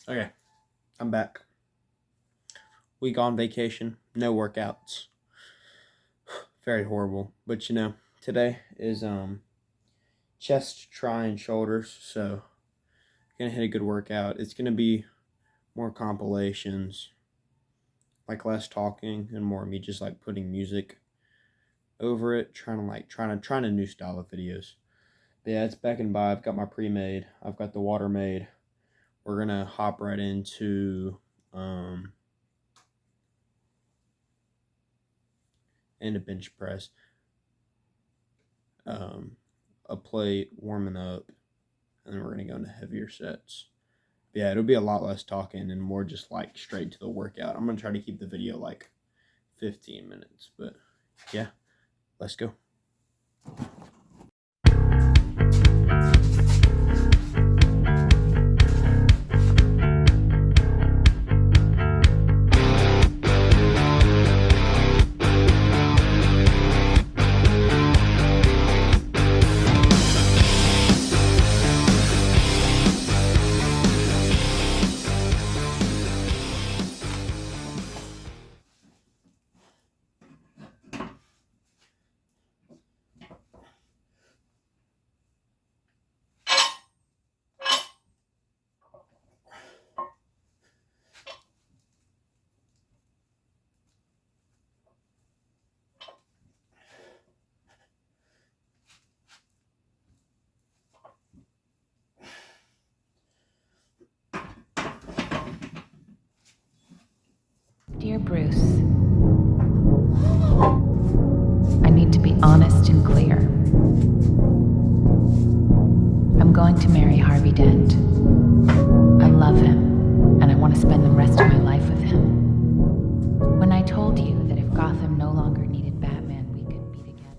Okay, I'm back. Week on vacation, no workouts. Very horrible. But today is chest, try, and shoulders. So gonna hit a good workout. It's gonna be more compilations, like less talking and more me just like putting music over it, trying a new style of videos. But yeah, it's back and by. I've got my pre-made. I've got the water made. We're gonna hop right into and a bench press, a plate, warming up, and then we're gonna go into heavier sets. But yeah, it'll be a lot less talking and more just like straight to the workout. I'm gonna try to keep the video like 15 minutes, but yeah, let's go. Dear Bruce, I need to be honest and clear. I'm going to marry Harvey Dent. I love him, and I want to spend the rest of my life with him. When I told you that if Gotham no longer needed Batman, we could be together.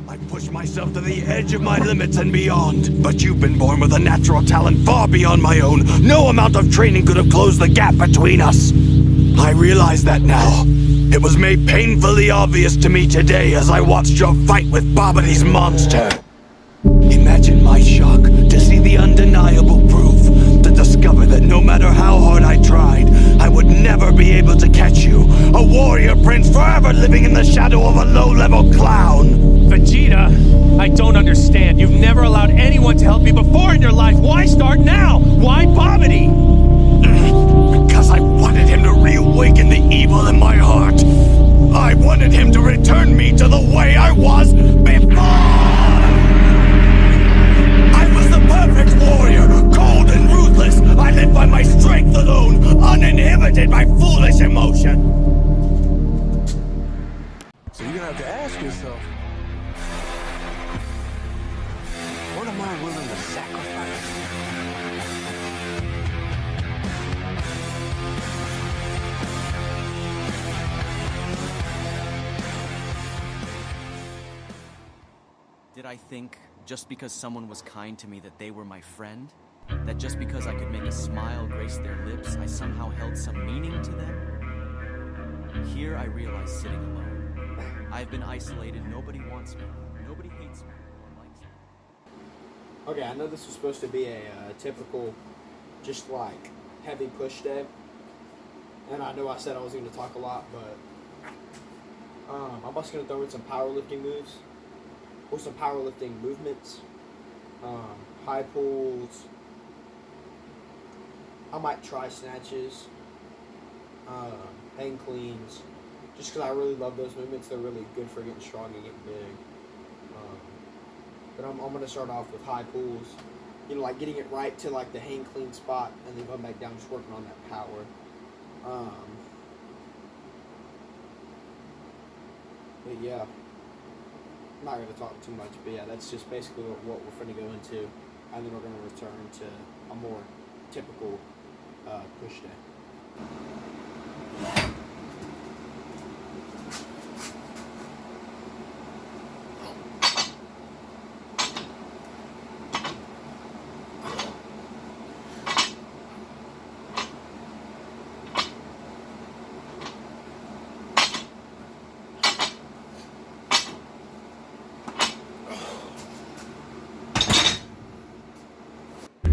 I push myself to the edge of my limits and beyond. But you've been born with a natural talent far beyond my own. No amount of training could have closed the gap between us. I realize that now. It was made painfully obvious to me today as I watched your fight with Bobbity's monster. Imagine my shock to see the undeniable proof, to discover that no matter how hard I tried, I would never be able to catch you, a warrior prince forever living in the shadow of a low-level clown. Vegeta, I don't understand. You've never allowed anyone to help you before in your life. Why start now? Why Bobbity? Because I wanted him to reawaken the evil in my heart. I wanted him to return me to the way I was before! Perfect warrior, cold and ruthless. I live by my strength alone, uninhibited by foolish emotion. So you're gonna have to ask yourself, what am I willing to sacrifice? Did I think, just because someone was kind to me, that they were my friend? That just because I could make a smile grace their lips, I somehow held some meaning to them? Here I realize sitting alone. I've been isolated, nobody wants me, nobody hates me or likes me. Okay, I know this was supposed to be a typical, just like heavy push day, and I know I said I was going to talk a lot, but I'm also going to throw in some powerlifting moves. Or some powerlifting movements, high pulls. I might try snatches, hang cleans, just because I really love those movements. They're really good for getting strong and getting big. But I'm going to start off with high pulls. You know, like getting it right to like the hang clean spot, and then going back down, just working on that power. But yeah, I'm not going to talk too much, but yeah, that's just basically what we're going to go into, and then we're going to return to a more typical push day.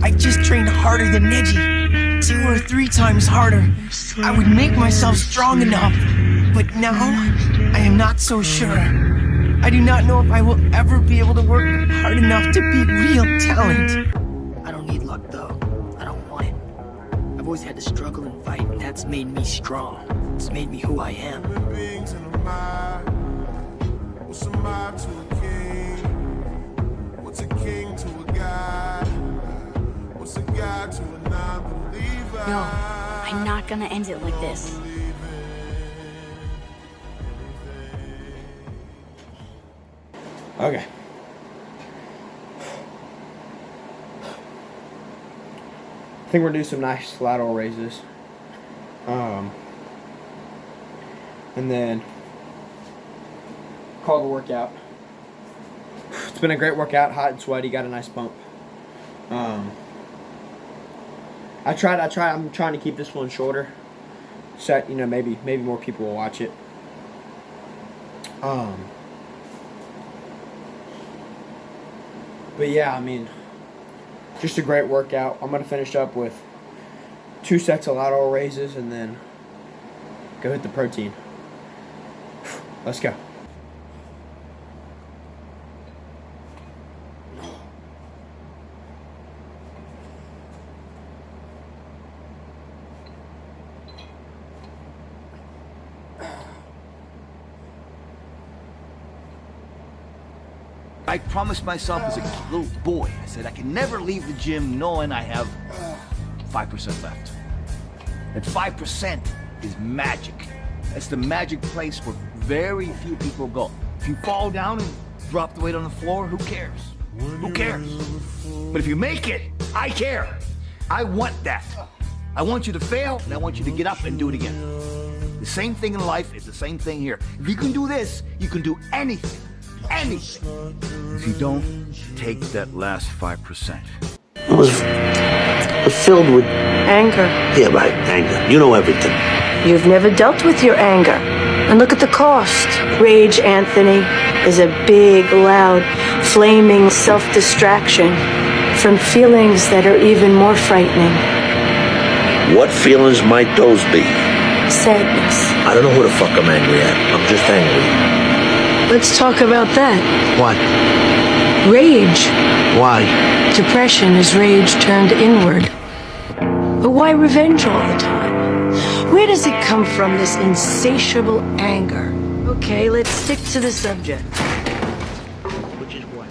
I just trained harder than Neji, 2 or 3 times harder. I would make myself strong enough, but now I am not so sure. I do not know if I will ever be able to work hard enough to be real talent. I don't need luck though. I don't want it. I've always had to struggle and fight, and that's made me strong. It's made me who I am. What's a mob to a king? What's a king to a god? What's a god to a non-believer? No, I'm not gonna end it like this. Okay. I think we're gonna do some nice lateral raises. And then call the workout. It's been a great workout, hot and sweaty, got a nice bump. I'm trying to keep this one shorter. So, you know, maybe more people will watch it. But yeah, I mean, just a great workout. I'm gonna finish up with 2 sets of lateral raises and then go hit the protein. Let's go. I promised myself as a little boy, I said I can never leave the gym knowing I have 5% left. And 5% is magic. It's the magic place where very few people go. If you fall down and drop the weight on the floor, who cares? Who cares? But if you make it, I care. I want that. I want you to fail, and I want you to get up and do it again. The same thing in life is the same thing here. If you can do this, you can do anything. Anything. If you don't, take that last 5%. It was filled with anger. Yeah, right, anger. You know everything. You've never dealt with your anger. And look at the cost. Rage, Anthony, is a big, loud, flaming self-distraction from feelings that are even more frightening. What feelings might those be? Sadness. I don't know who the fuck I'm angry at. I'm just angry. Let's talk about that. What? Rage. Why? Depression is rage turned inward. But why revenge all the time? Where does it come from, this insatiable anger? Okay, let's stick to the subject. Which is what?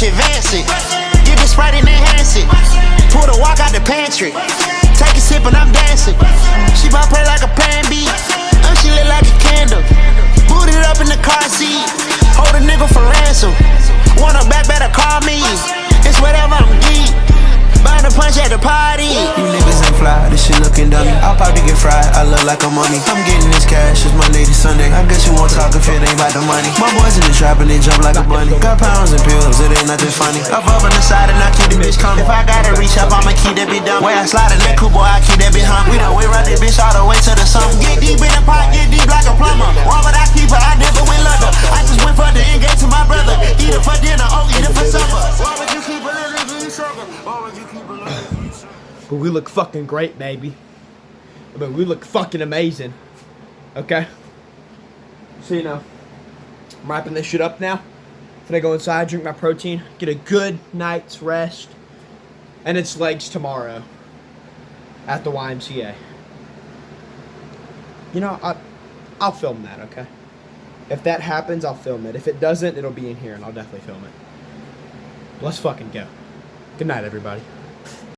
Advancing, get the Sprite and enhance it. Pull the walk out the pantry, take a sip and I'm dancing. She bout play like a pan B, she lit like a candle. Booted up in the car seat, hold a nigga for ransom. Want her back, better call me. It's whatever I'm geek. Buying a punch at the party. You niggas ain't fly, this shit looking dummy. I'll probably get fried, I look like a mummy. I'm getting this cash, it's Monday to Sunday. I guess you won't talk if it ain't about the money. My boys in the trap and they jump like a bunny. Got pounds and pills, it ain't nothing funny. Up on the side and I keep the bitch coming. If I gotta reach up, I'ma keep that bitch down. Way I slide in that cool boy, I keep that bitch hung. We done way right that bitch all the way to the sun. Get deep in the pot, get deep like a plumber. Why would I keep her? I never went London. I just went for the engage to my brother. Eat it for dinner, oh, eat it for supper. Why would you keep a little sugar? Why would you keep a little? But we look fucking great, baby. But we look fucking amazing. Okay? So, you know, I'm wrapping this shit up now. Gonna go inside, drink my protein, get a good night's rest, and it's legs tomorrow at the YMCA. You know, I'll film that, okay? If that happens, I'll film it. If it doesn't, it'll be in here, and I'll definitely film it. Let's fucking go. Good night, everybody.